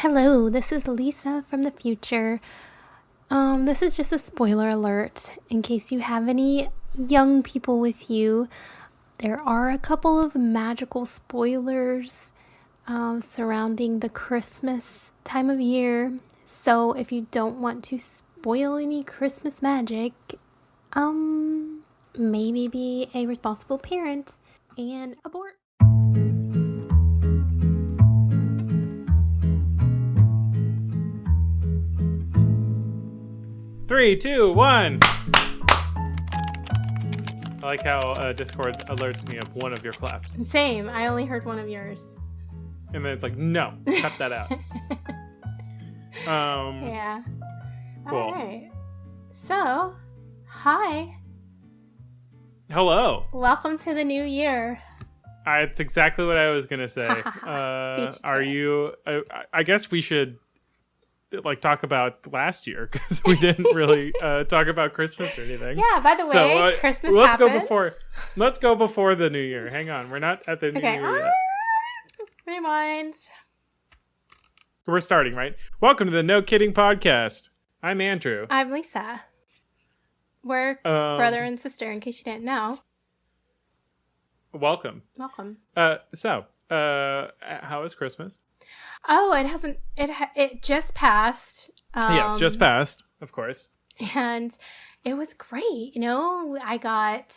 Hello, this is Lisa from the future. This is just a spoiler alert in case you have any young people with you. There are a couple of magical spoilers surrounding the Christmas time of year. So if you don't want to spoil any Christmas magic, maybe be a responsible parent and abort. 3, 2, 1. I like how Discord alerts me of one of your claps. Same. I only heard one of yours. And then it's like, no, cut that out. Yeah. Cool. All right. So, hi. Hello. Welcome to the new year. It's exactly what I was going to say. Are you... I guess we should talk about last year because we didn't really talk about Christmas or anything. Yeah, by the way, so, Christmas let's happened. Let's go before the new year. Hang on. We're not at the new year yet. Rewind. We're starting, right? Welcome to the No Kidding Podcast. I'm Andrew. I'm Lisa. We're brother and sister, in case you didn't know. Welcome. So, how was Christmas? Oh, it hasn't. It just passed. Yes, just passed, of course. And it was great. You know, I got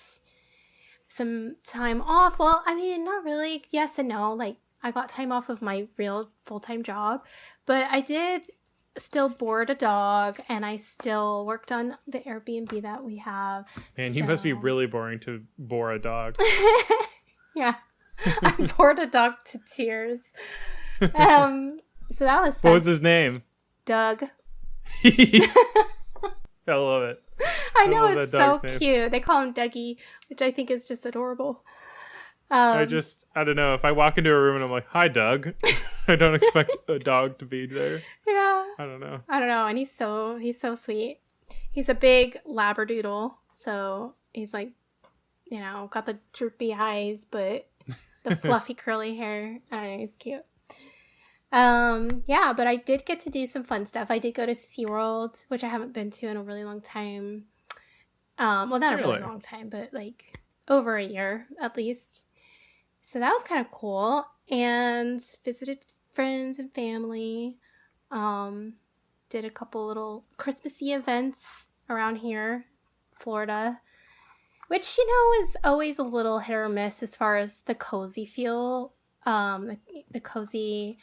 some time off. Well, I mean, not really. Yes and no. Like, I got time off of my real full-time job, but I did still board a dog, and I still worked on the Airbnb that we have. Man, you must be really boring to bore a dog. Yeah, I bored a dog to tears. So that was fun. What was his name? Doug. I love it. I know, love it's so cute. They call him Dougie, which I think is just adorable. I don't know. If I walk into a room and I'm like, "Hi, Doug," I don't expect a dog to be there. Yeah. I don't know. And he's so sweet. He's a big Labradoodle, so he's like, you know, got the droopy eyes, but the fluffy curly hair. I don't know, he's cute. Yeah, but I did get to do some fun stuff. I did go to SeaWorld, which I haven't been to in a really long time. Well, not a really long time, but like over a year at least. So that was kind of cool. And visited friends and family. Did a couple little Christmassy events around here, Florida, which, you know, is always a little hit or miss as far as the cozy feel, the cozy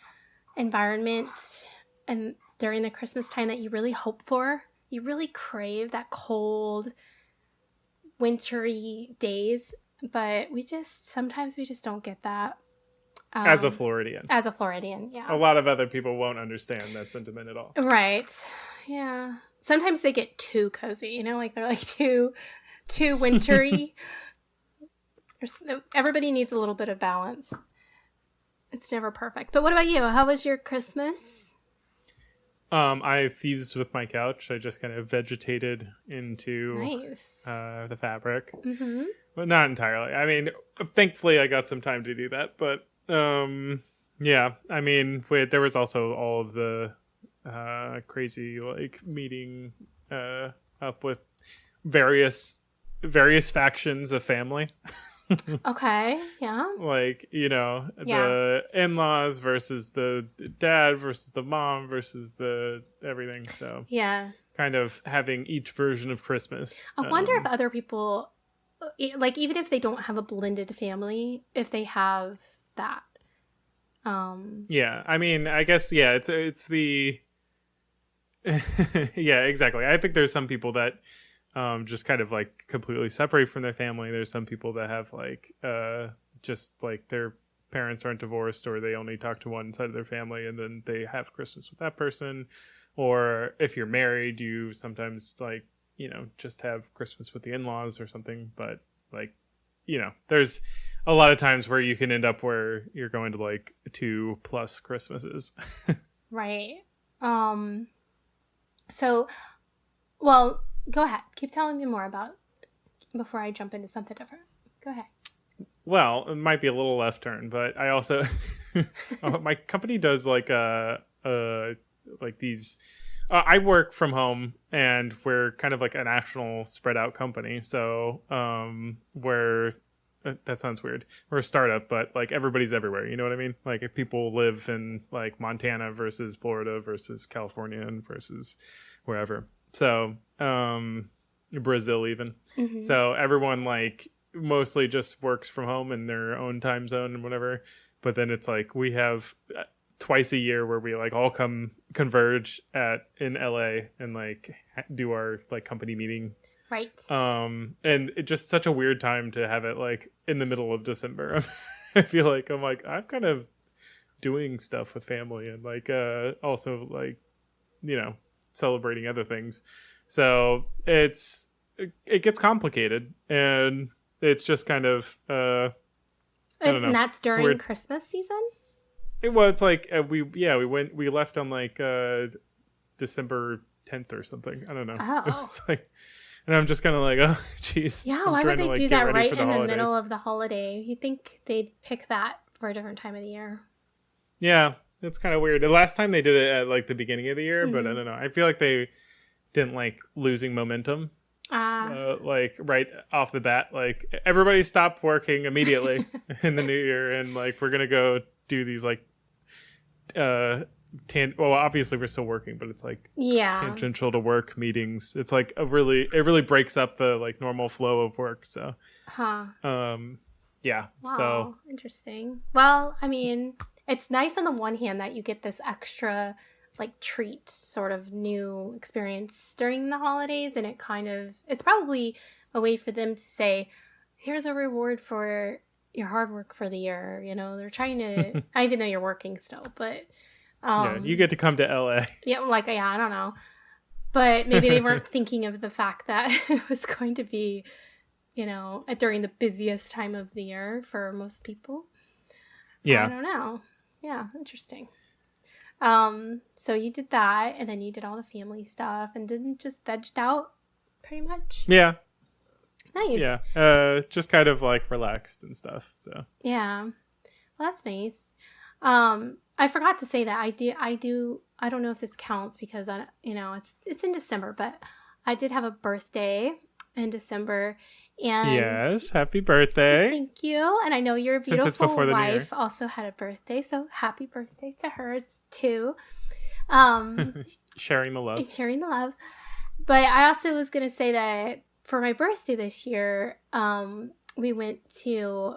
environment, and during the Christmas time that you really hope for. You really crave that cold, wintry days, but sometimes we just don't get that. As a Floridian, yeah. A lot of other people won't understand that sentiment at all. Right. Yeah. Sometimes they get too cozy, you know, like they're like too wintry. Everybody needs a little bit of balance. It's never perfect. But what about you? How was your Christmas? I fused with my couch. I just kind of vegetated into the fabric. Mm-hmm. But not entirely. I mean, thankfully I got some time to do that. But yeah, I mean, there was also all of the crazy meeting up with various factions of family. Okay, yeah. The in-laws versus the dad versus the mom versus the everything. So yeah, kind of having each version of Christmas. I wonder if other people, even if they don't have a blended family, if they have that. Yeah, I mean, I guess, yeah, it's the... yeah, exactly. I think there's some people that just kind of completely separate from their family. There's some people that have just their parents aren't divorced, or they only talk to one side of their family and then they have Christmas with that person. Or if you're married, you sometimes just have Christmas with the in-laws or something. But there's a lot of times where you can end up where you're going to 2+ Christmases. Right. So, well, go ahead. Keep telling me more about before I jump into something different. Go ahead. Well, it might be a little left turn, but I also my company does like these. I work from home, and we're kind of like a national spread out company. So we're that sounds weird. We're a startup, but like everybody's everywhere. You know what I mean? Like if people live in like Montana versus Florida versus California and versus wherever. So Brazil even. Mm-hmm. So everyone like mostly just works from home in their own time zone and whatever. But then it's like we have twice a year where we like all converge in LA and like do our like company meeting. Right. And it's just such a weird time to have it like in the middle of December. I feel like I'm kind of doing stuff with family and like also like, you know, celebrating other things. So it gets complicated, and it's just kind of I don't know. And that's during Christmas season? It's like we left on like December 10th or something. I don't know. Oh. It's like, and I'm just kind of like, oh, geez. Yeah, why would they do that right in the middle of the holiday? You'd think they'd pick that for a different time of the year. Yeah, it's kind of weird. The last time they did it at like the beginning of the year, but I don't know. I feel like they didn't like losing momentum. Like right off the bat, like everybody stopped working immediately in the new year, and like we're gonna go do these like well, obviously we're still working, but it's like tangential to work meetings. It's like it really breaks up the like normal flow of work. So yeah. Wow, so interesting. Well, I mean, it's nice on the one hand that you get this extra like treat sort of new experience during the holidays, and it's probably a way for them to say, here's a reward for your hard work for the year. You know, they're trying to even though you're working still, but yeah, you get to come to LA. Yeah, like I don't know, but maybe they weren't thinking of the fact that it was going to be, you know, during the busiest time of the year for most people. Yeah, I don't know. Yeah, interesting. So you did that, and then you did all the family stuff, and didn't just vegged out pretty much. Yeah. Nice. Yeah. Just kind of like relaxed and stuff. So yeah, well, that's nice. I forgot to say that I don't know if this counts because it's in December, but I did have a birthday in December. And yes, happy birthday. Thank you. And I know your beautiful wife also had a birthday, so happy birthday to her too. Sharing the love. Sharing the love. But I also was going to say that for my birthday this year, we went to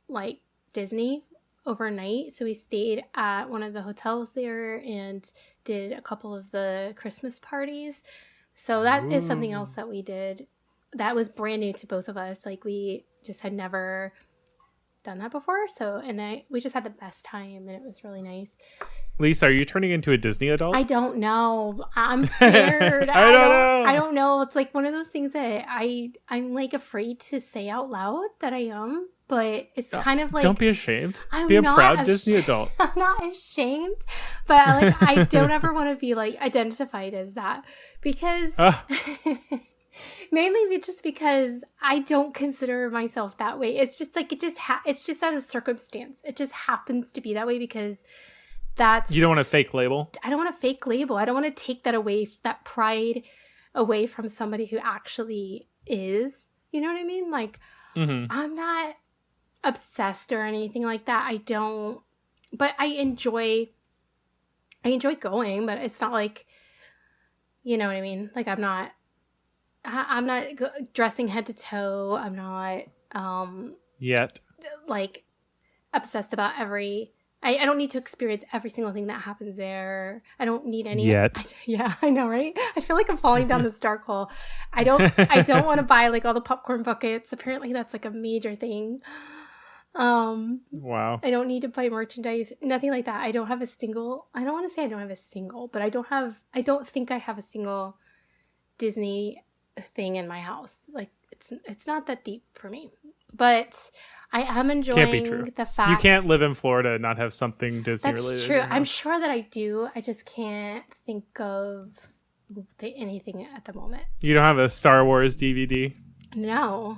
like Disney overnight. So we stayed at one of the hotels there and did a couple of the Christmas parties. So that is something else that we did. That was brand new to both of us. Like we just had never done that before. So, we just had the best time, and it was really nice. Lisa, are you turning into a Disney adult? I don't know. I'm scared. I don't know. I don't know. It's like one of those things that I'm like afraid to say out loud that I am, but it's kind of like, don't be ashamed. Be a proud Disney adult. I'm not ashamed, but like I don't ever want to be like identified as that because mainly just because I don't consider myself that way. It's just like it's just out of circumstance. It just happens to be that way because you don't want a fake label. I don't want a fake label. I don't want to take that pride away from somebody who actually is. You know what I mean? Like I'm not obsessed or anything like that. I don't, but I enjoy going, but it's not like, you know what I mean? Like I'm not dressing head to toe. I'm not yet like obsessed about I don't need to experience every single thing that happens there. I don't need any yet. Yeah, I know, right? I feel like I'm falling down this dark hole. I don't want to buy like all the popcorn buckets. Apparently that's like a major thing. Wow. I don't need to buy merchandise, nothing like that. I don't want to say I don't have a single, but I don't think I have a single Disney thing in my house. Like it's not that deep for me. But I am enjoying the fact you can't live in Florida and not have something Disney related. That's true. I'm sure that I do. I just can't think of anything at the moment. You don't have a Star Wars DVD? No.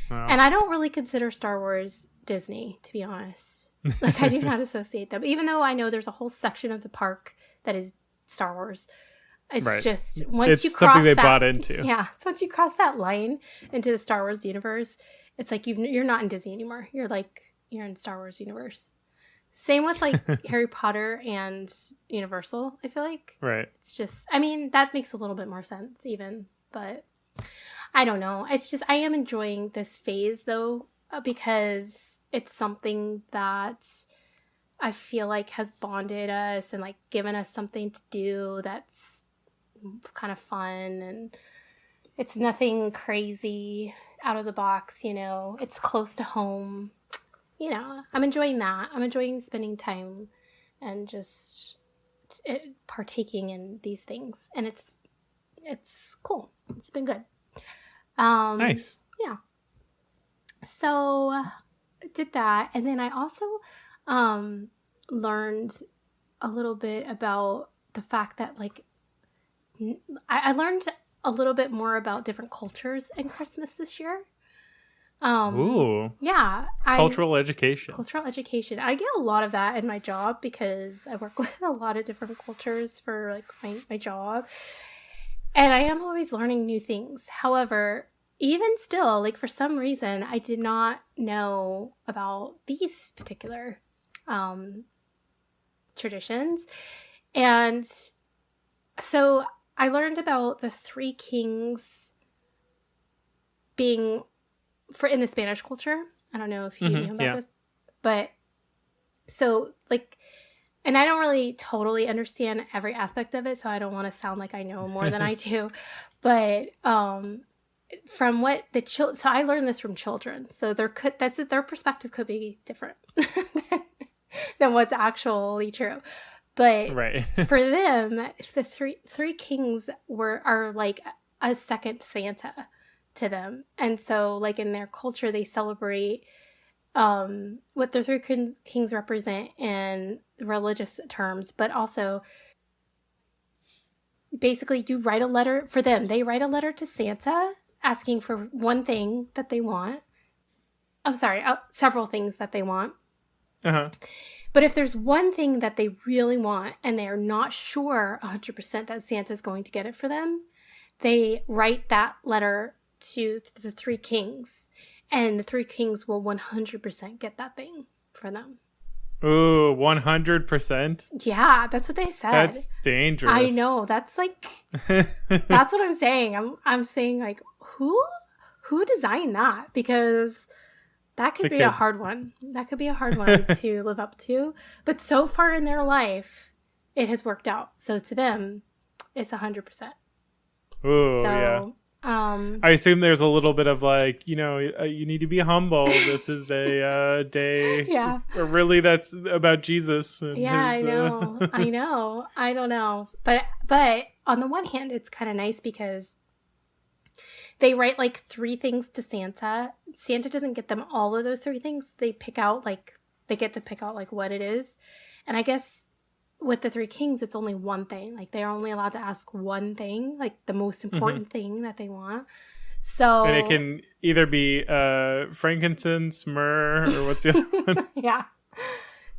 Oh. And I don't really consider Star Wars Disney, to be honest. Like, I do not associate them. Even though I know there's a whole section of the park that is Star Wars. It's just, once you cross something they bought into. Yeah, it's once you cross that line into the Star Wars universe, it's like you're not in Disney anymore. You're in Star Wars universe. Same with like Harry Potter and Universal, I feel like. Right. It's just, I mean, that makes a little bit more sense even, but I don't know. It's just, I am enjoying this phase though, because it's something that I feel like has bonded us and like given us something to do that's kind of fun, and it's nothing crazy out of the box, it's close to home. I'm enjoying that. I'm enjoying spending time and just partaking in these things, and it's cool. It's been good. Nice. Yeah. So did that, and then I also learned a little bit about the fact that like I learned a little bit more about different cultures in Christmas this year. Ooh. Yeah. Cultural education. I get a lot of that in my job because I work with a lot of different cultures for like my job. And I am always learning new things. However, even still, like for some reason, I did not know about these particular traditions. And so I learned about the Three Kings being in the Spanish culture. I don't know if you knew about this, but so like, and I don't really totally understand every aspect of it, so I don't want to sound like I know more than I do. But from what so I learned this from children, so their perspective could be different than what's actually true. But for them, the three kings are like a second Santa to them. And so like in their culture, they celebrate what the three kings represent in religious terms, but also basically you write a letter for them. They write a letter to Santa asking for one thing that they want. I'm sorry, several things that they want. Uh-huh. But if there's one thing that they really want and they're not sure 100% that Santa's going to get it for them, they write that letter to the Three Kings, and the Three Kings will 100% get that thing for them. Ooh, 100%? Yeah, that's what they said. That's dangerous. I know. That's like, that's what I'm saying. I'm saying like, who designed that? Because that could be a hard one. That could be a hard one to live up to. But so far in their life, it has worked out. So to them, it's 100%. Ooh, yeah. I assume there's a little bit of like, you need to be humble. This is a day. Yeah. Really, that's about Jesus. And I know. I know. I don't know. But on the one hand, it's kind of nice because they write like 3 things to Santa. Santa doesn't get them all of those 3 things. They get to pick out like what it is. And I guess with the Three Kings, it's only one thing. Like they're only allowed to ask one thing, like the most important thing that they want. So, and it can either be frankincense, myrrh, or what's the other one? Yeah,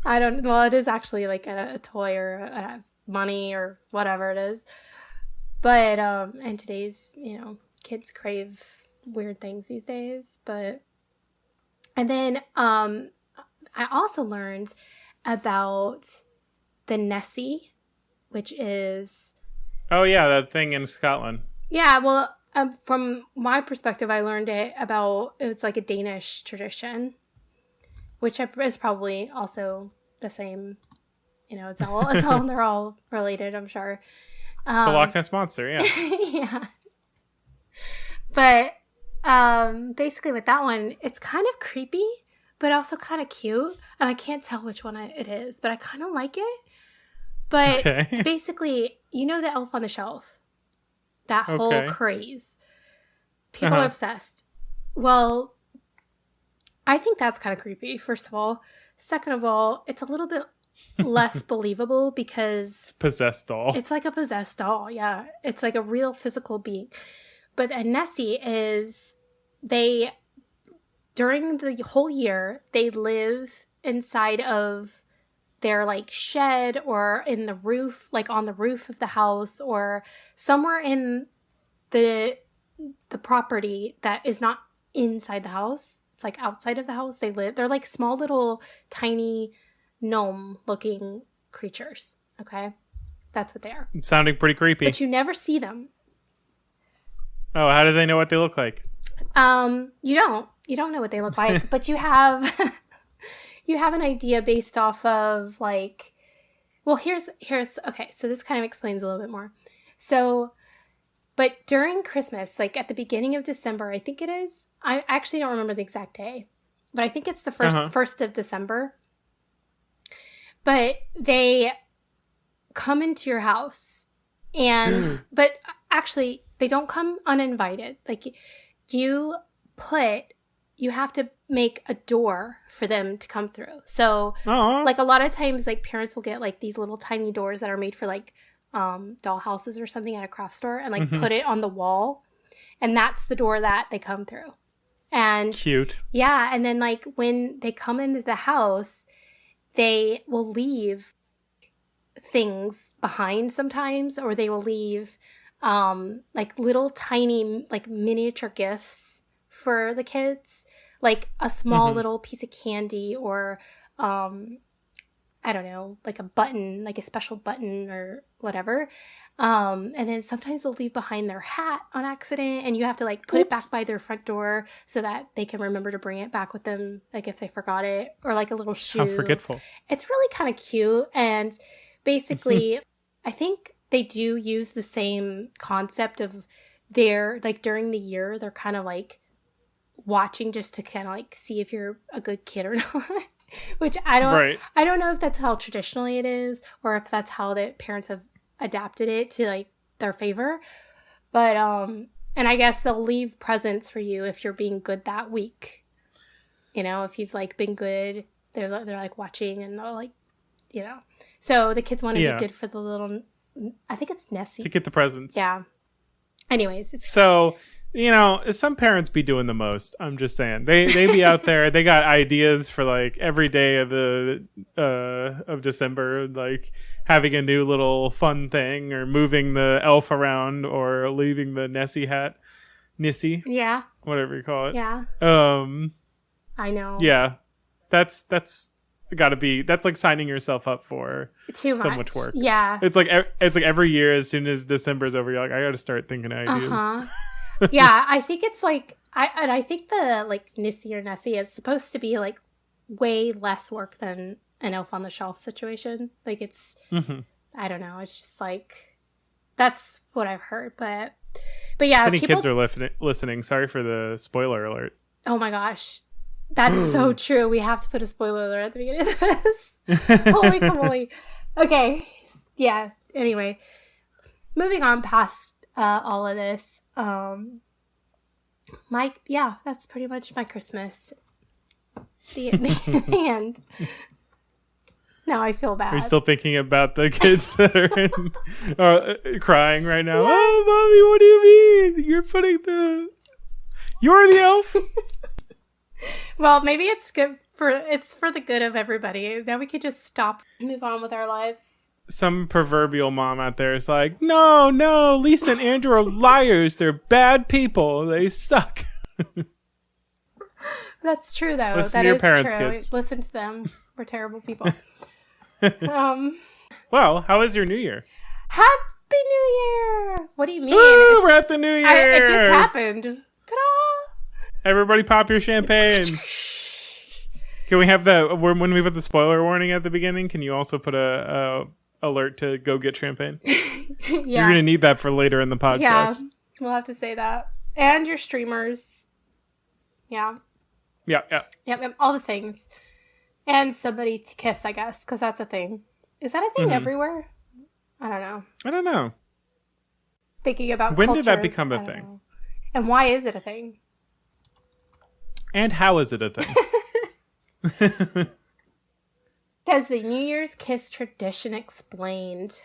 I don't. Well, it is actually like a toy or money or whatever it is. But and today's kids crave weird things these days. But and then I also learned about the Nessie, which is... Oh, yeah, that thing in Scotland. Yeah, well, from my perspective, I learned it was like a Danish tradition, which is probably also the same. It's all they're all related, I'm sure. The Loch Ness Monster, yeah. Yeah. But basically with that one, it's kind of creepy, but also kind of cute. And I can't tell which one it is, but I kind of like it. But basically, the Elf on the Shelf, that whole craze. People are obsessed. Well, I think that's kind of creepy, first of all. Second of all, it's a little bit less believable because... It's possessed doll. It's like a possessed doll, yeah. It's like a real physical being. But a Nessie is... during the whole year, they live inside of their like shed or in the roof, like on the roof of the house or somewhere in the property that is not inside the house. It's like outside of the house. They're like small little tiny gnome looking creatures. Okay. That's what they are. Sounding pretty creepy. But you never see them. Oh, how do they know what they look like? You don't know what they look like, but you have you have an idea based off of like, well, here's okay, so this kind of explains a little bit more. So, but during Christmas, like at the beginning of December, I think it is, I actually don't remember the exact day, but I think it's the first of December. But they come into your house and, but actually they don't come uninvited. Like you have to make a door for them to come through. So like a lot of times like parents will get like these little tiny doors that are made for like doll houses or something at a craft store and like put it on the wall. And that's the door that they come through. And cute. Yeah. And then like when they come into the house, they will leave things behind sometimes, or they will leave like little tiny like miniature gifts for the kids, like a small little piece of candy or I don't know, like a button, like a special button or whatever. And then sometimes they'll leave behind their hat on accident and you have to like put it back by their front door so that they can remember to bring it back with them, like if they forgot it, or like a little shoe. How forgetful. It's really kind of cute. And basically, I think they do use the same concept of their, like during the year, they're kind of like watching just to kind of like see if you're a good kid or not. Which I don't know if that's how traditionally it is or if that's how the parents have adapted it to like their favor. But and I guess they'll leave presents for you if you're being good that week. You know, if you've like been good, they're like watching and they'll like, you know. So the kids want to be good for the little, I think it's Nessie. To get the presents. Yeah. Anyways, so, you know, some parents be doing the most. I'm just saying. They be out there. They got ideas for like every day of of December, like having a new little fun thing or moving the elf around or leaving the Nessie hat. Nissie. Yeah. Whatever you call it. Yeah. I know. Yeah. That's gotta be, that's like signing yourself up for so much work. Yeah. It's like every year as soon as December's over, you're like, I gotta start thinking of ideas. Yeah, I think it's like I think the like Nissie or Nessie is supposed to be like way less work than an Elf on the Shelf situation. Like it's I don't know, it's just like that's what I've heard. But yeah, if any kids are listening, sorry for the spoiler alert. Oh my gosh. That's so true. We have to put a spoiler alert at the beginning of this. Holy moly. Okay. Yeah. Anyway, moving on past all of this. That's pretty much my Christmas. The end. Now I feel bad. Are you still thinking about the kids that are crying right now? Yes. Oh, mommy, what do you mean? You're the elf? Well, maybe it's for the good of everybody. Now we could just stop and move on with our lives. Some proverbial mom out there is like, no, Lisa and Andrew are liars. They're bad people. They suck. That's true, though. Listen to your parents, true. Kids. Listen to them. We're terrible people. Well, how was your New Year? Happy New Year! What do you mean? Ooh, we're at the New Year. It just happened. Ta-da! Everybody pop your champagne. Can we have when we put the spoiler warning at the beginning, can you also put a alert to go get champagne? Yeah. You're going to need that for later in the podcast. Yeah, we'll have to say that. And your streamers. Yeah. Yep, all the things. And somebody to kiss, I guess, because that's a thing. Is that a thing everywhere? I don't know. Thinking about when cultures, did that become a thing? Know. And why is it a thing? And how is it a thing? Does the New Year's kiss tradition explained?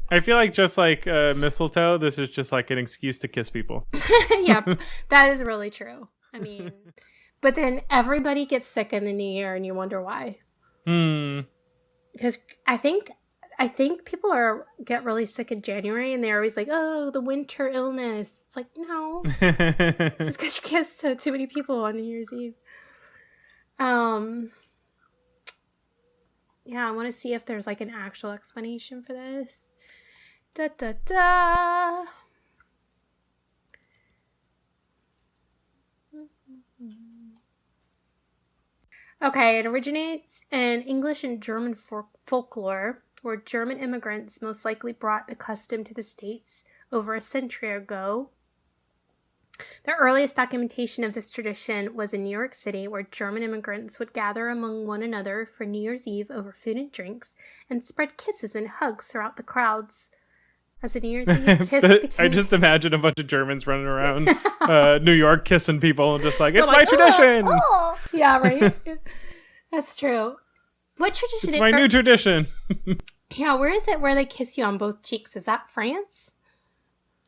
I feel like just like mistletoe, this is just like an excuse to kiss people. Yep, that is really true. I mean, But then everybody gets sick in the new year, and you wonder why. Because I think people get really sick in January, and they're always like, "Oh, the winter illness." It's like, no, it's just because you kiss too many people on New Year's Eve. Yeah, I want to see if there's like an actual explanation for this. Da da da. Okay, it originates in English and German folklore, where German immigrants most likely brought the custom to the States over a century ago. The earliest documentation of this tradition was in New York City, where German immigrants would gather among one another for New Year's Eve over food and drinks and spread kisses and hugs throughout the crowds. As a New Year's Eve kiss became... I just imagine a bunch of Germans running around New York kissing people and just like, it's my tradition! Oh. Yeah, right? That's true. What tradition? It's my new tradition. Yeah, where is it where they kiss you on both cheeks? Is that France?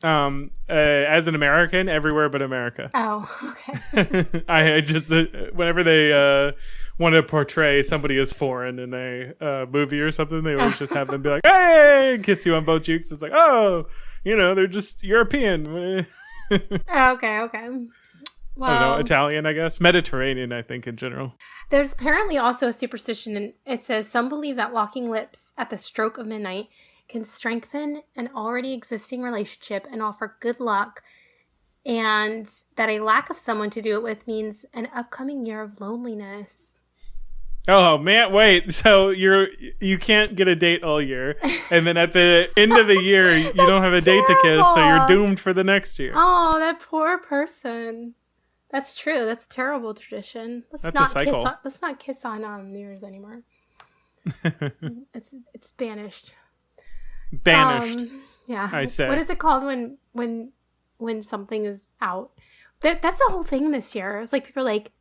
As an American, everywhere but America. Oh, okay. I just whenever they want to portray somebody as foreign in a movie or something, they always just have them be like, "Hey," kiss you on both cheeks. It's like, oh, they're just European. Okay. Well, I don't know, Italian, I guess, Mediterranean, I think in general. There's apparently also a superstition, and it says some believe that locking lips at the stroke of midnight can strengthen an already existing relationship and offer good luck, and that a lack of someone to do it with means an upcoming year of loneliness. Oh man, wait, so you can't get a date all year, and then at the end of the year you don't have a date to kiss, so you're doomed for the next year. Oh, that poor person. That's true. That's a terrible tradition. That's a cycle. Let's not kiss on New Year's anymore. It's banished. Banished. Yeah. I say. What is it called when something is out? That's the whole thing this year. It's like people are like,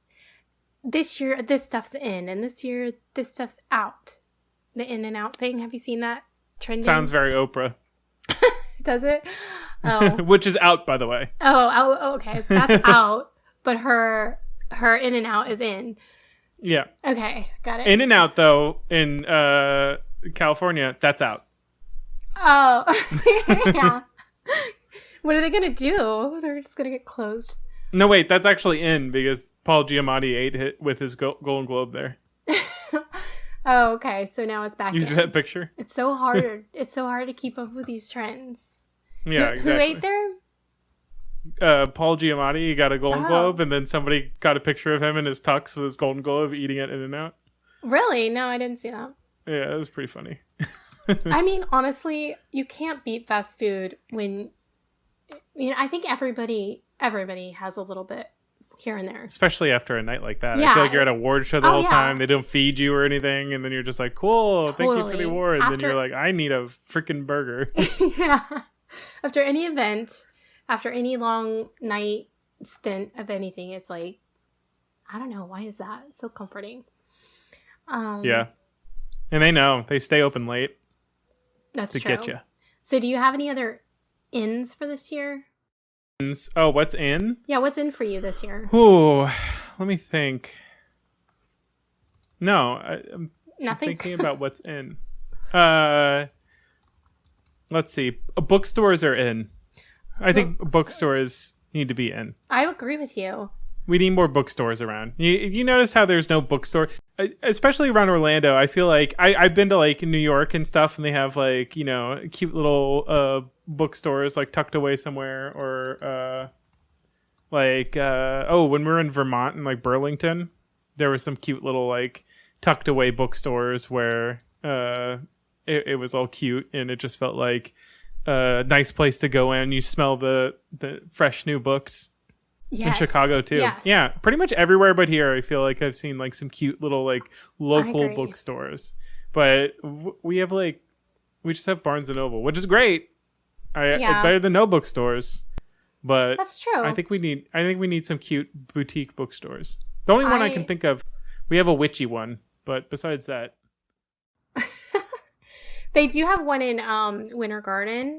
this year this stuff's in, and this year this stuff's out. The in and out thing. Have you seen that trending? Sounds very Oprah. Does it? Oh. Which is out, by the way. Oh, okay. So that's out, but her in and out is in. Yeah. Okay, got it. In and out, though, in California, that's out. Oh, yeah. What are they going to do? They're just going to get closed. No, wait, that's actually in because Paul Giamatti ate it with his Golden Globe there. Oh, okay. So now it's back. You see that picture? It's so hard. It's so hard to keep up with these trends. Yeah, exactly. Who ate there? Paul Giamatti, he got a Golden Globe, and then somebody got a picture of him in his tux with his Golden Globe eating it in and out. Really? No, I didn't see that. Yeah, it was pretty funny. I mean, honestly, you can't beat fast food when... I think everybody has a little bit here and there. Especially after a night like that. Yeah. I feel like you're at a award show the whole time. They don't feed you or anything, and then you're just like, cool, thank you for the award. And then you're like, I need a freaking burger. Yeah. After any event, after any long night stint of anything, it's like, I don't know, why is that? It's so comforting. Yeah. And they know. They stay open late. That's to true. Get you. So do you have any other ins for this year? Oh, what's in? Yeah, what's in for you this year? Ooh, let me think. No, I'm Nothing? thinking about what's in. Let's see. Bookstores are in. I think bookstores need to be in. I agree with you. We need more bookstores around. You notice how there's no bookstore, especially around Orlando. I feel like I've been to like New York and stuff, and they have like cute little bookstores like tucked away somewhere, or when we were in Vermont and like Burlington, there was some cute little like tucked away bookstores where it was all cute and it just felt like a nice place to go in. You smell the fresh new books. Yes. In Chicago too. Yes. Yeah, pretty much everywhere but here. I feel like I've seen like some cute little like local bookstores, but we just have Barnes and Noble, which is great. Better than no bookstores, but that's true. I think we need some cute boutique bookstores. The only one I can think of, we have a witchy one, but besides that, they do have one in Winter Garden.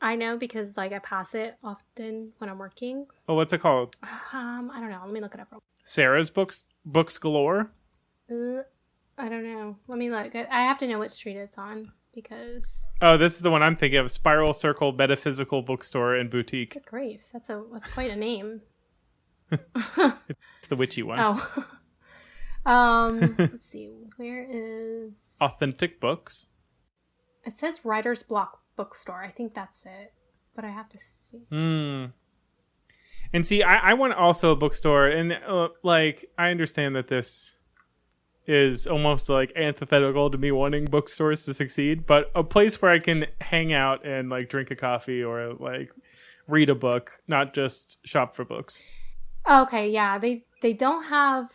I know because like I pass it often when I'm working. Oh, what's it called? I don't know. Let me look it up. Sarah's Books Galore? I don't know. Let me look. I have to know what street it's on because... Oh, this is the one I'm thinking of. Spiral Circle Metaphysical Bookstore and Boutique. Good grief. That's quite a name. It's the witchy one. Oh. Let's see. Where is... Authentic Books. It says Writer's Block Bookstore. I think that's it. But I have to see. And see, I want also a bookstore. And like, I understand that this is almost like antithetical to me wanting bookstores to succeed. But a place where I can hang out and like drink a coffee or like read a book, not just shop for books. Okay, yeah. They don't have...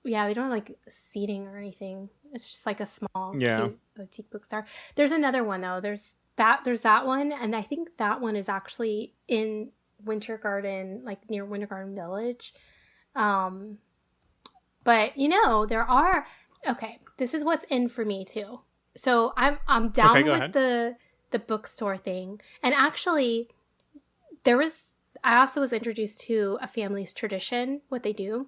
Yeah, they don't have like seating or anything. It's just like a small, cute boutique bookstore. There's another one though. There's that one, and I think that one is actually in Winter Garden, like near Winter Garden Village. But there are this is what's in for me too. So I'm down with the bookstore thing, and actually I also was introduced to a family's tradition. What they do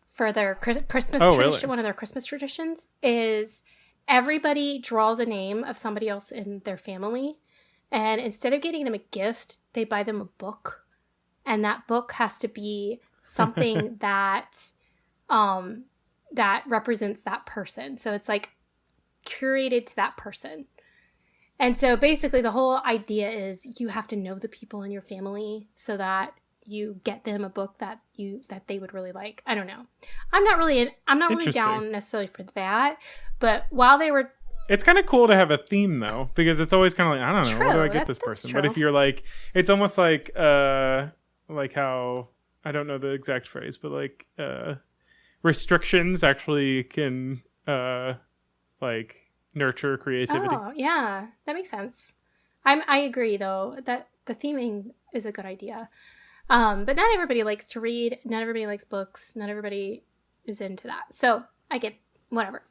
for their Christmas tradition, really? One of their Christmas traditions is everybody draws a name of somebody else in their family, and instead of getting them a gift, they buy them a book, and that book has to be something that represents that person. So it's like curated to that person. And so basically the whole idea is you have to know the people in your family so that you get them a book that they would really like. I don't know. I'm not really down necessarily for that. But while they were... It's kind of cool to have a theme though, because it's always kind of like, I don't know, what do I get this person? True. But if you're like, it's almost like how, I don't know the exact phrase, but like restrictions actually can like nurture creativity. Oh, yeah. That makes sense. I agree though that the theming is a good idea. But not everybody likes to read. Not everybody likes books. Not everybody is into that. So I get whatever.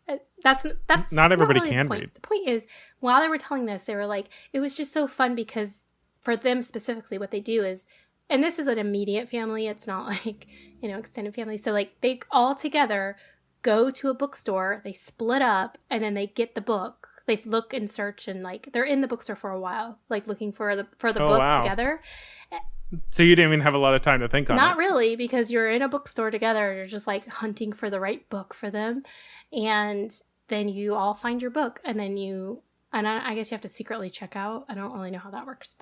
That's not everybody really can read. The point is, while they were telling this, they were like, it was just so fun because for them specifically, what they do is, and this is an immediate family. It's not like, extended family. So like they all together go to a bookstore, they split up, and then they get the book. They look and search and like they're in the bookstore for a while, like looking for the book together. So you didn't even have a lot of time to think on it. Not really, because you're in a bookstore together. You're just like hunting for the right book for them. And then you all find your book. And then I guess you have to secretly check out. I don't really know how that works.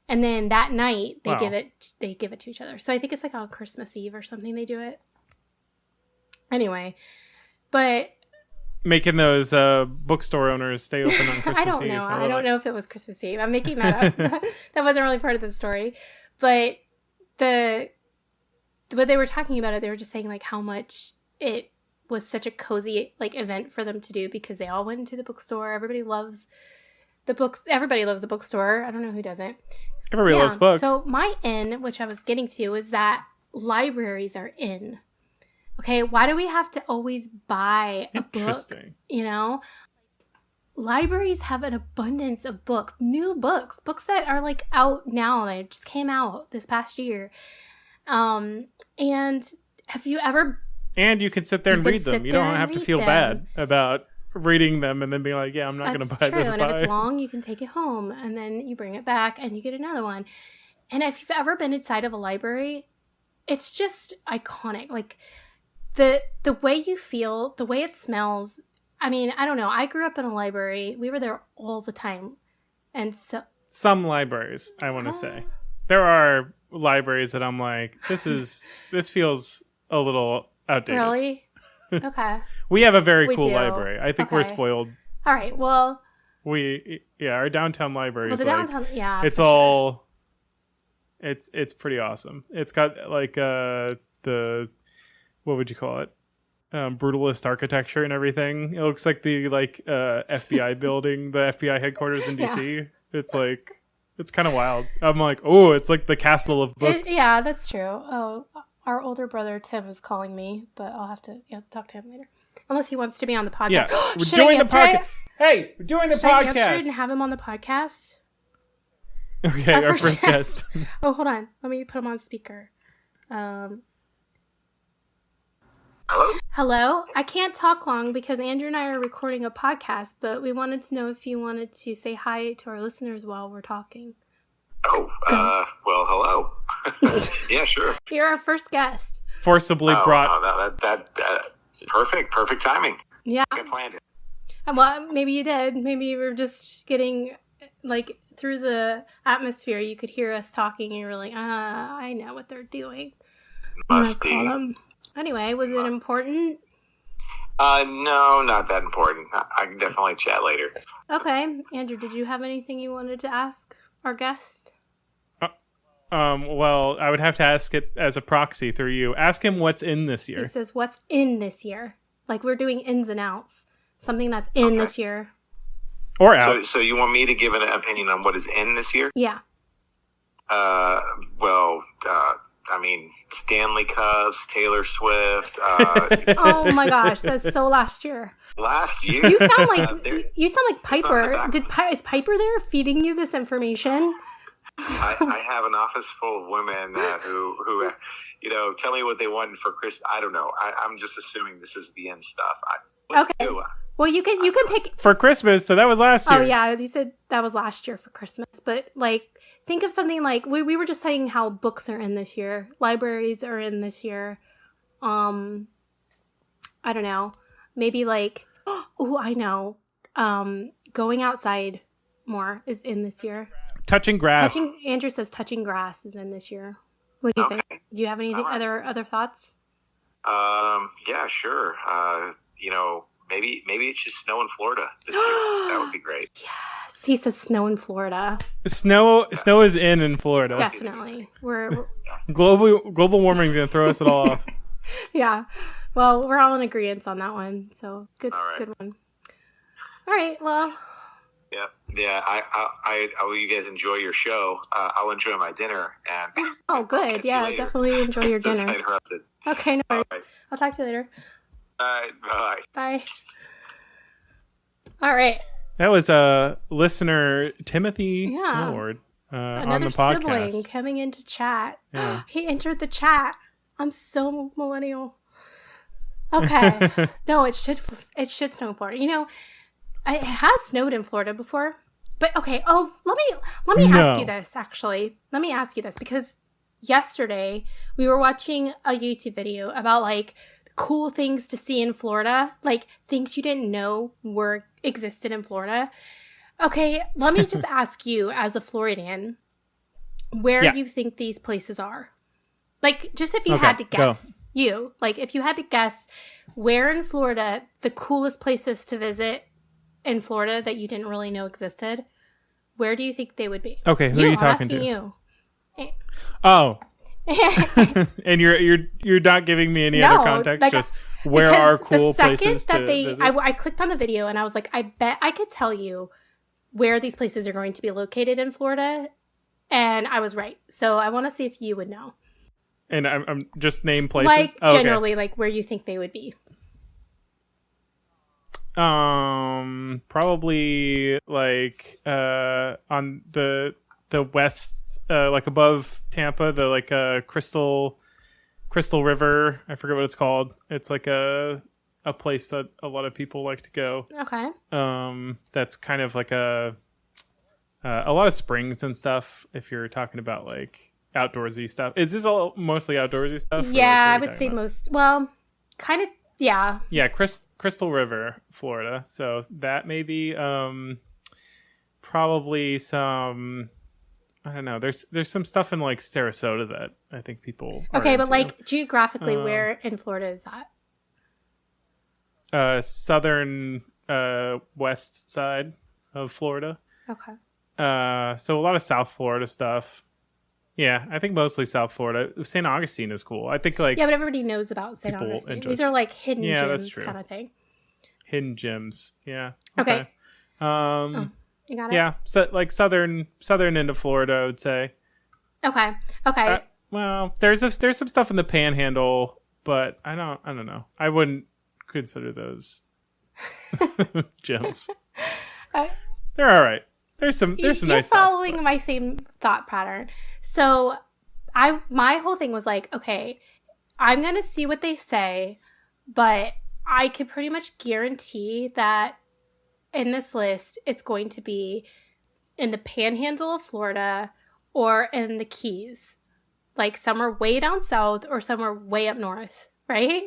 And then that night they give it to each other. So I think it's like on Christmas Eve or something they do it. Anyway, but... Making those bookstore owners stay open on Christmas Eve. I don't know. I don't know if it was Christmas Eve. I'm making that up. That wasn't really part of the story. But what they were talking about it, they were just saying like how much it was such a cozy like event for them to do because they all went into the bookstore. Everybody loves the books. Everybody loves a bookstore. I don't know who doesn't. Everybody loves books. So my in, which I was getting to, is that libraries are in. Okay, why do we have to always buy a book? Libraries have an abundance of books, new books that are like out now. They just came out this past year. And have you ever... And you can sit there and read them. You don't have to feel bad about reading them and then being like, yeah, I'm not going to buy this. And if it's long, you can take it home and then you bring it back and you get another one. And if you've ever been inside of a library, it's just iconic. Like... The way you feel, the way it smells, I mean, I don't know. I grew up in a library. We were there all the time. And so... Some libraries, I want to say. There are libraries that I'm like, this feels a little outdated. Really? Okay. We have a very cool library. I think we're spoiled. All right, well... Our downtown library is downtown, it's all... Sure. It's pretty awesome. It's got like the... What would you call it? Brutalist architecture and everything. It looks like the FBI building, the FBI headquarters in DC. Yeah. It's kind of wild. I'm like, oh, it's like the castle of books. Yeah, that's true. Oh, our older brother Tim is calling me, but I'll have to talk to him later. Unless he wants to be on the podcast. Yeah, we're doing the podcast. Hey, we're doing the podcast. Should I answer it and have him on the podcast? Okay, our first guest. Oh, hold on. Let me put him on speaker. Hello? I can't talk long because Andrew and I are recording a podcast, but we wanted to know if you wanted to say hi to our listeners while we're talking. Oh, well, hello. Yeah, sure. You're our first guest. Forcibly brought. Perfect timing. Yeah. I planned it. Well, maybe you did. Maybe you were just getting, like, through the atmosphere. You could hear us talking and you were like, I know what they're doing. Must be. Anyway, was it important? No, not that important. I can definitely chat later. Okay. Andrew, did you have anything you wanted to ask our guest? Well, I would have to ask it as a proxy through you. Ask him what's in this year. He says, what's in this year? Like, we're doing ins and outs. Something that's in this year. Or out. So you want me to give an opinion on what is in this year? Yeah. Well, I mean, Stanley Cups, Taylor Swift. Oh my gosh, that's so last year. Last year, you sound like Piper. Is Piper there feeding you this information? I have an office full of women who tell me what they want for Christmas. I don't know. I'm just assuming this is the end stuff. Let's do. Well, you can pick for Christmas. So that was last year. Oh yeah, as you said, that was last year for Christmas. But like, think of something like we were just saying how books are in this year, libraries are in this year. I don't know, maybe like I know, going outside more is in this year. Touching grass. Andrew says touching grass is in this year. What do you think? Do you have anything other thoughts? Yeah, sure. Maybe it should snow in Florida this year. That would be great. Yes, he says snow in Florida. Snow is in Florida. Definitely. We're global warming is gonna throw us all off. Yeah. Well, we're all in agreement on that one. So good one. All right. Well. Yeah. I will you guys enjoy your show. I'll enjoy my dinner and. Oh, good. Yeah, definitely enjoy your dinner. Interrupted. Okay, no worries. Right. I'll talk to you later. All right. Bye. Bye. All right. That was listener Timothy Lord on the podcast. Another sibling coming into chat. Yeah. He entered the chat. I'm so millennial. Okay. No, it should snow in Florida. It has snowed in Florida before. But okay. Oh, let me ask you this. Actually, let me ask you this because yesterday we were watching a YouTube video about like cool things to see in Florida, like things you didn't know existed in Florida. Okay, let me just ask you as a Floridian, where you think these places are? Like, just if you had to guess, if you had to guess where in Florida the coolest places to visit in Florida that you didn't really know existed, where do you think they would be? Okay, who are you talking to? You. Oh. And you're not giving me any other context, like, just where are cool places to visit? I clicked on the video and I was like, I bet I could tell you where these places are going to be located in Florida, and I was right. So I want to see if you would know. And I'm just name places, like generally, like where you think they would be. Probably like on the west, like above Tampa, the like Crystal River. I forget what it's called. It's like a place that a lot of people like to go. Okay. That's kind of like a lot of springs and stuff. If you're talking about like outdoorsy stuff, is this all mostly outdoorsy stuff? Yeah, I would say most. Well, kind of. Yeah. Yeah, Crystal River, Florida. So that may be probably some. I don't know. There's some stuff in like Sarasota that I think people are but into. like geographically, where in Florida is that? Southern west side of Florida. Okay. So a lot of South Florida stuff. Yeah, I think mostly South Florida. St. Augustine is cool. I think like but everybody knows about St. Augustine. These are like hidden gems kind of thing. Hidden gems. Yeah. Okay. You got it? Yeah, so like southern into Florida, I would say. Okay. Well, there's some stuff in the Panhandle, but I don't know. I wouldn't consider those gems. They're all right. There's some nice stuff. You're following my same thought pattern. So my whole thing was like, okay, I'm going to see what they say, but I can pretty much guarantee that in this list, it's going to be in the panhandle of Florida or in the Keys. Like somewhere way down south or somewhere way up north, right?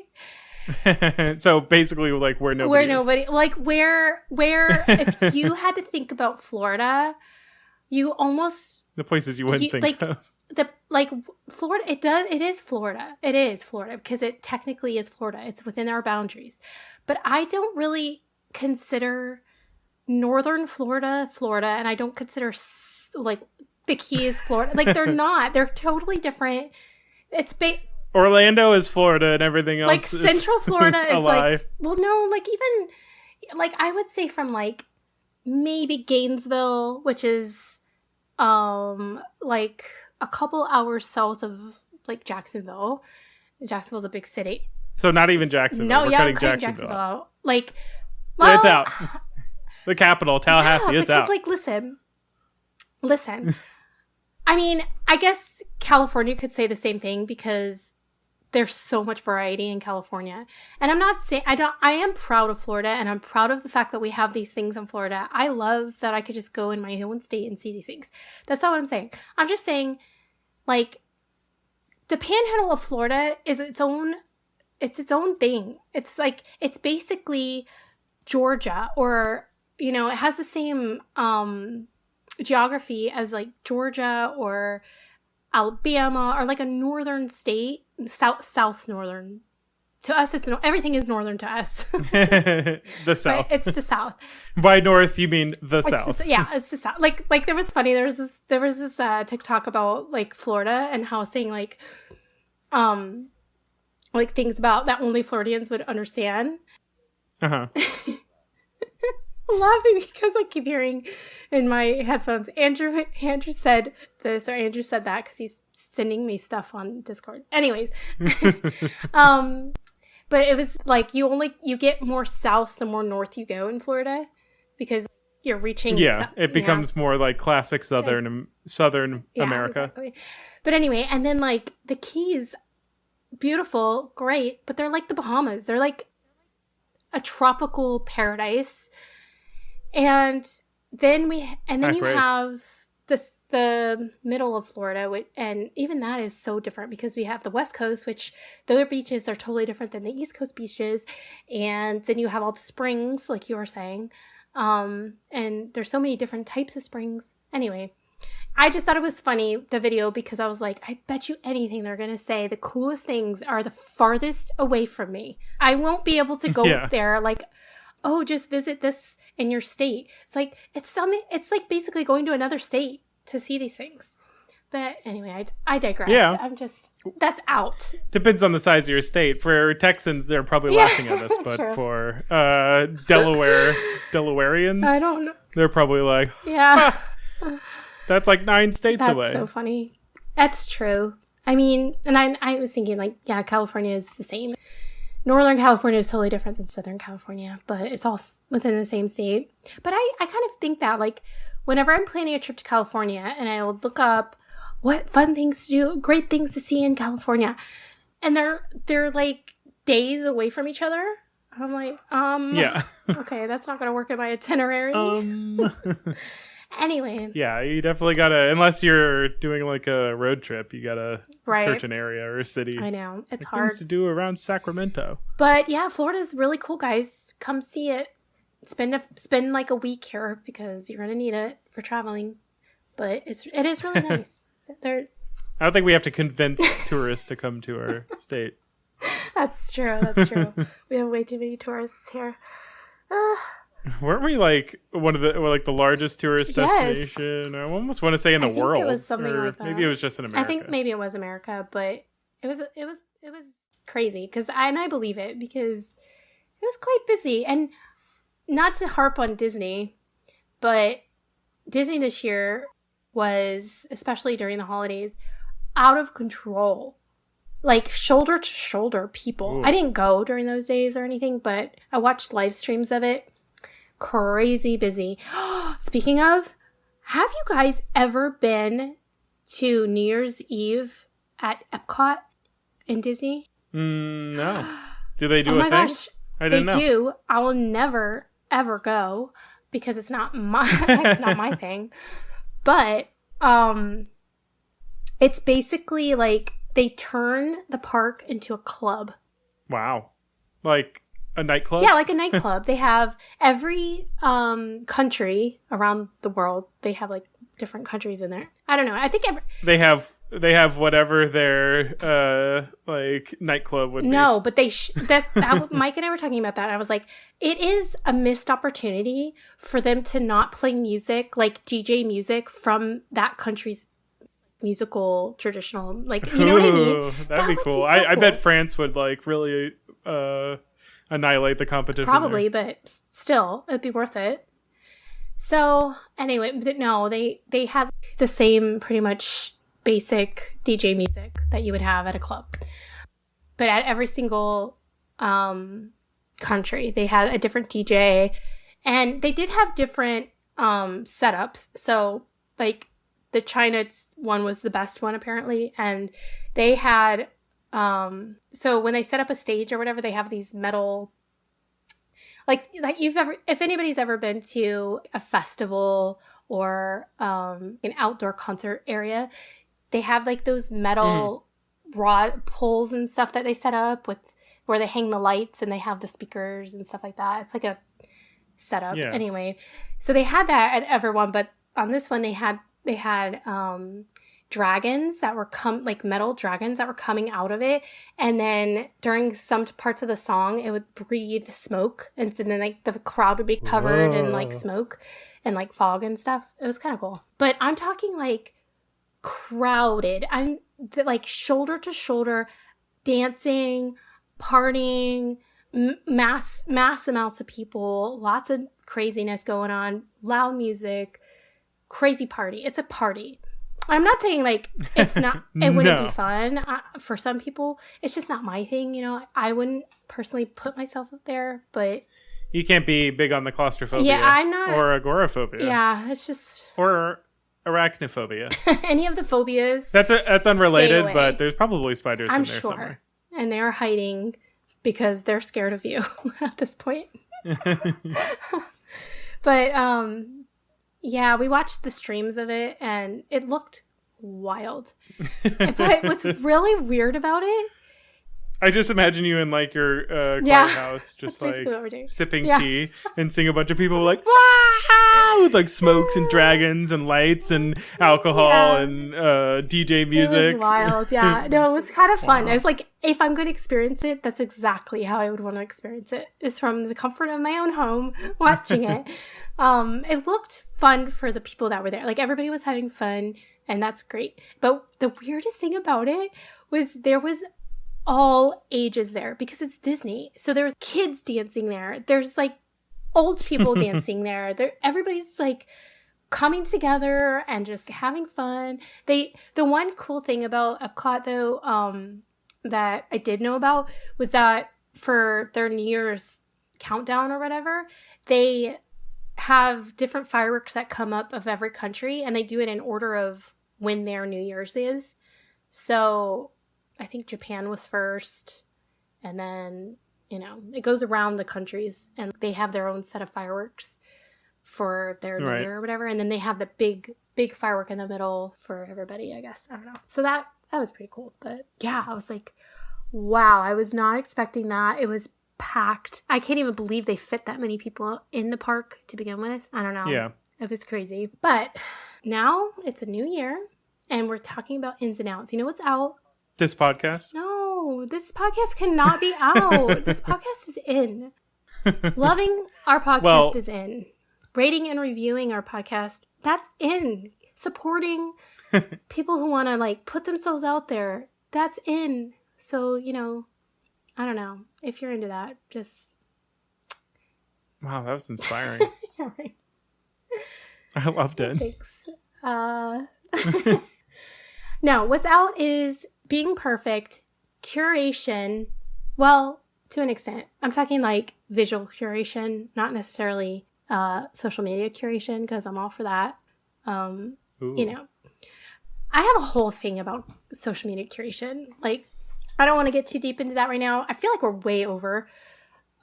So basically like where nobody is. Like where if you had to think about Florida, you almost the places you wouldn't think of. Florida, it is Florida because it technically is Florida. It's within our boundaries. But I don't really consider northern Florida, and I don't consider like the Keys, Florida. Like they're not. They're totally different. It's Orlando is Florida and everything else like Central Florida is like, well, no, like even like I would say from like maybe Gainesville, which is like a couple hours south of like Jacksonville. Jacksonville's a big city. So not even Jacksonville. No, We're cutting Jacksonville out. Like, well, it's out. The capital, Tallahassee, it's out. Like, listen. I mean, I guess California could say the same thing because there's so much variety in California. And I'm not saying, I am proud of Florida and I'm proud of the fact that we have these things in Florida. I love that I could just go in my own state and see these things. That's not what I'm saying. I'm just saying, like, the panhandle of Florida is its own thing. It's like, it's basically Georgia or, you know, it has the same geography as like Georgia or Alabama or like a northern state, south northern. To us, everything is northern to us. The South. But it's the South. By north, you mean the South. It's the South. Like there was this TikTok about like Florida and how saying like things about that only Floridians would understand. Uh-huh. I'm laughing because I keep hearing in my headphones. Andrew said this or Andrew said that because he's sending me stuff on Discord. Anyways, but it was like you get more south the more north you go in Florida because you're reaching. Yeah, it becomes more like classic Southern America. Exactly. But anyway, and then like the Keys, beautiful, great, but they're like the Bahamas. They're like a tropical paradise. And then you have the middle of Florida, and even that is so different because we have the West Coast, which their beaches are totally different than the East Coast beaches, and then you have all the springs, like you were saying, and there's so many different types of springs. Anyway, I just thought it was funny, the video, because I was like, I bet you anything they're going to say the coolest things are the farthest away from me. I won't be able to go up there like, oh, just visit this in your state. It's like, it's like basically going to another state to see these things. But anyway, I digress. Yeah. That's out. Depends on the size of your state. For Texans, they're probably laughing at us, but true. For Delawareans, I don't know. They're probably like, yeah. That's like 9 states away. That's so funny. That's true. I mean, and I was thinking like, yeah, California is the same. Northern California is totally different than Southern California, but it's all within the same state. But I kind of think that like whenever I'm planning a trip to California and I will look up what fun things to do, great things to see in California, and they're like days away from each other. I'm like, yeah. Okay, that's not going to work in my itinerary. Anyway. Yeah, you definitely gotta, unless you're doing like a road trip, you gotta search an area or a city. I know, it's like hard. Things to do around Sacramento. But yeah, Florida's really cool, guys. Come see it. Spend like a week here because you're gonna need it for traveling. But it is really nice. I don't think we have to convince tourists to come to our state. That's true. We have way too many tourists here. Weren't we like one of the largest tourist destination? I almost want to say in the world. It was something like that. Maybe it was just in America. I think maybe it was America, but it was crazy because I believe it because it was quite busy. And not to harp on Disney, but Disney this year was, especially during the holidays, out of control. Like shoulder to shoulder people. Ooh. I didn't go during those days or anything, but I watched live streams of it. Crazy busy. Speaking of, Have you guys ever been to New Year's Eve at Epcot in Disney? No. Do they do a thing? Gosh, I didn't know. They do. I will never, ever go because it's not my thing. But it's basically like they turn the park into a club. Wow. Like a nightclub? Yeah, like a nightclub. They have every country around the world. They have like different countries in there. I don't know. I think they have whatever their like nightclub would be. No, but Mike and I were talking about that. And I was like, it is a missed opportunity for them to not play music, like DJ music from that country's musical traditional, like, you know what I mean? That'd be cool. I bet France would like really annihilate the competition. Probably, but still, it'd be worth it. So anyway, no, they had the same pretty much basic DJ music that you would have at a club, but at every single country they had a different DJ, and they did have different setups. So like the China one was the best one apparently, and they had so when they set up a stage or whatever, they have these metal, like if anybody's ever been to a festival or an outdoor concert area, they have like those metal rod poles and stuff that they set up with where they hang the lights, and they have the speakers and stuff like that. It's like a setup. Yeah. Anyway, so they had that at everyone, but on this one they had dragons that were metal dragons that were coming out of it, and then during some parts of the song it would breathe smoke, and so then like the crowd would be covered in like smoke and like fog and stuff. It was kind of cool. But I'm talking like crowded. I'm like shoulder to shoulder, dancing, partying, mass amounts of people, lots of craziness going on, loud music, crazy party. It's a party. I'm not saying like it's not, it wouldn't be fun for some people. It's just not my thing, you know. I wouldn't personally put myself up there, but you can't be big on the claustrophobia. Yeah, I'm not. Or agoraphobia. Yeah, it's just. Or arachnophobia. Any of the phobias. That's unrelated, but there's probably spiders in there somewhere. And they are hiding because they're scared of you at this point. But yeah, we watched the streams of it and it looked wild. But what's really weird about it, I just imagine you in like your quiet house, just like sipping tea and seeing a bunch of people like with like smokes and dragons and lights and alcohol and DJ music. It was wild, yeah. No, it was kind of fun. It's like, if I'm going to experience it, that's exactly how I would want to experience it. Is from the comfort of my own home, watching it. It looked fun for the people that were there. Like everybody was having fun, and that's great. But the weirdest thing about it was there was all ages there because it's Disney. So there's kids dancing there. There's like old people dancing there. Everybody's like coming together and just having fun. The one cool thing about Epcot though, that I did know about was that for their New Year's countdown or whatever, they have different fireworks that come up of every country, and they do it in order of when their New Year's is. So I think Japan was first, and then, you know, it goes around the countries, and they have their own set of fireworks for their New Year or whatever, and then they have the big firework in the middle for everybody, I guess. I don't know. So that was pretty cool. But yeah, I was like, wow, I was not expecting that. It was packed. I can't even believe they fit that many people in the park to begin with. I don't know. Yeah. It was crazy. But now it's a new year, and we're talking about ins and outs. You know what's out? This podcast? No, this podcast cannot be out. This podcast is in. Loving our podcast is in. Rating and reviewing our podcast, that's in. Supporting people who want to like put themselves out there, that's in. So, you know, I don't know. If you're into that, just. Wow, that was inspiring. Yeah, right. I loved it. Thanks. No, what's out is being perfect, curation, well, to an extent. I'm talking like visual curation, not necessarily social media curation, because I'm all for that. You know, I have a whole thing about social media curation. Like, I don't want to get too deep into that right now. I feel like we're way over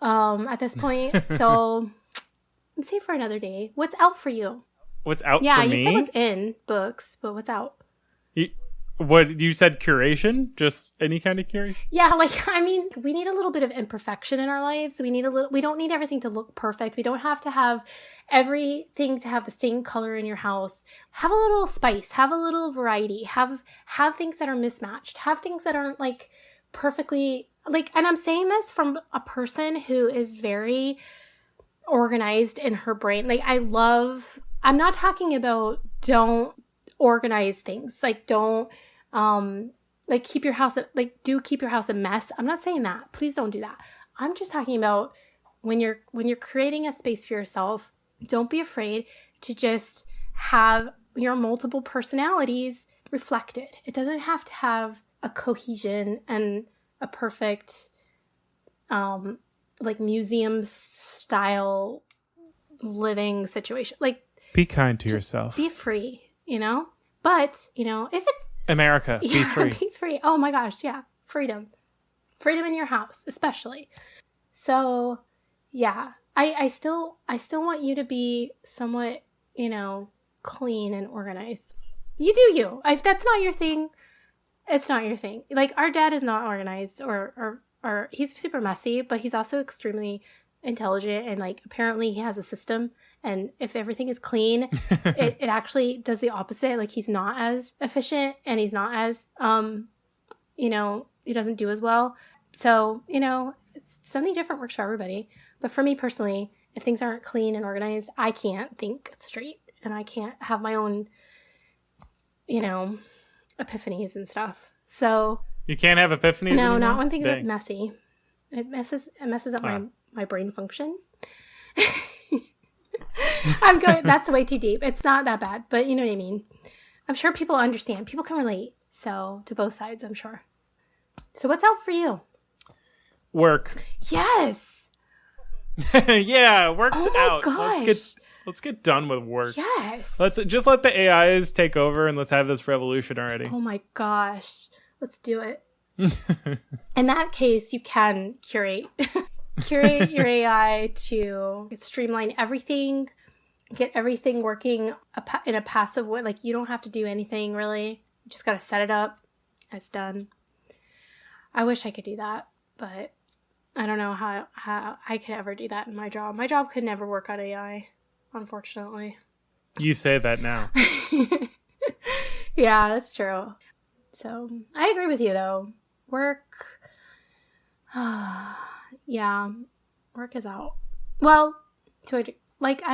at this point. So I'm saved for another day. What's out for you? What's out for me? Yeah, you said what's in books, but what's out? What you said, curation? Just any kind of curation? Yeah, like, I mean, we need a little bit of imperfection in our lives. We don't need everything to look perfect. We don't have to have everything to have the same color in your house. Have a little spice, have a little variety, have things that are mismatched, have things that aren't like perfectly like, and I'm saying this from a person who is very organized in her brain. Like, I'm not talking about don't organize things. Like, don't like keep your house a mess. I'm not saying that. Please don't do that. I'm just talking about when you're creating a space for yourself, don't be afraid to just have your multiple personalities reflected. It doesn't have to have a cohesion and a perfect like museum style living situation. Like, be kind to yourself. Be free, you know? But, you know, if it's America, be free. Be free. Oh my gosh, yeah. Freedom. Freedom in your house, especially. So, yeah. I still want you to be somewhat, you know, clean and organized. You do you. If that's not your thing, it's not your thing. Like, our dad is not organized or he's super messy, but he's also extremely intelligent, and like apparently he has a system, and if everything is clean, it actually does the opposite. Like, he's not as efficient, and he's not as you know, he doesn't do as well. So, you know, something different works for everybody. But for me personally, if things aren't clean and organized, I can't think straight, and I can't have my own, you know, epiphanies and stuff. So you can't have epiphanies? No, anymore? not when things Dang. are messy. It messes up my brain function. That's way too deep. It's not that bad, but you know what I mean. I'm sure people understand. People can relate. So, to both sides, I'm sure. So, what's out for you? Work. Yes. Yeah, work's oh my out. Gosh. Let's get done with work. Yes. Let's just let the AIs take over, and let's have this revolution already. Oh my gosh. Let's do it. In that case, you can curate your AI to streamline everything, get everything working in a passive way. Like, you don't have to do anything really. You just got to set it up. It's done. I wish I could do that, but I don't know how I could ever do that in my job. My job could never work on AI, unfortunately. You say that now. Yeah, that's true. So I agree with you though. Work. Yeah, work is out. Well, I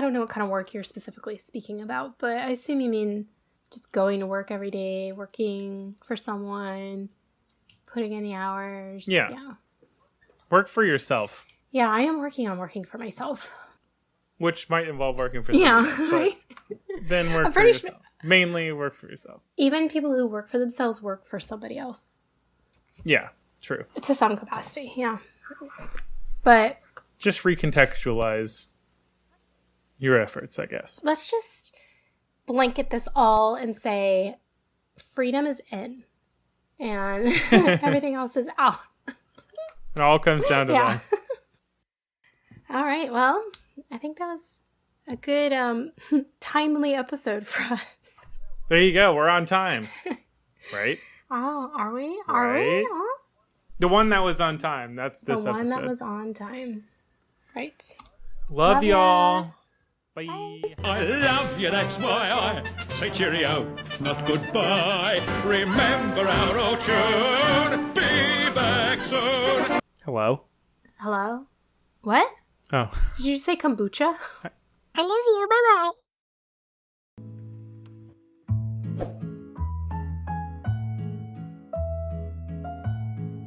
don't know what kind of work you're specifically speaking about, but I assume you mean just going to work every day, working for someone, putting in the hours. Yeah. Work for yourself. Yeah, I am working on working for myself. Which might involve working for someone else, right? Then work for yourself. Mainly work for yourself. Even people who work for themselves work for somebody else. Yeah, true. To some capacity, yeah. But just recontextualize your efforts, I guess. Let's just blanket this all and say freedom is in and everything else is out. It all comes down to that. All right. Well, I think that was a good timely episode for us. There you go. We're on time. Right? Oh, are we? Right? Oh. The one that was on time. That's this episode. The one that was on time. Right. Love y'all. Ya. Bye. I love you, that's why I say cheerio, not goodbye. Remember our old tune, be back soon. Hello? Hello? What? Oh. Did you just say kombucha? I love you, bye-bye.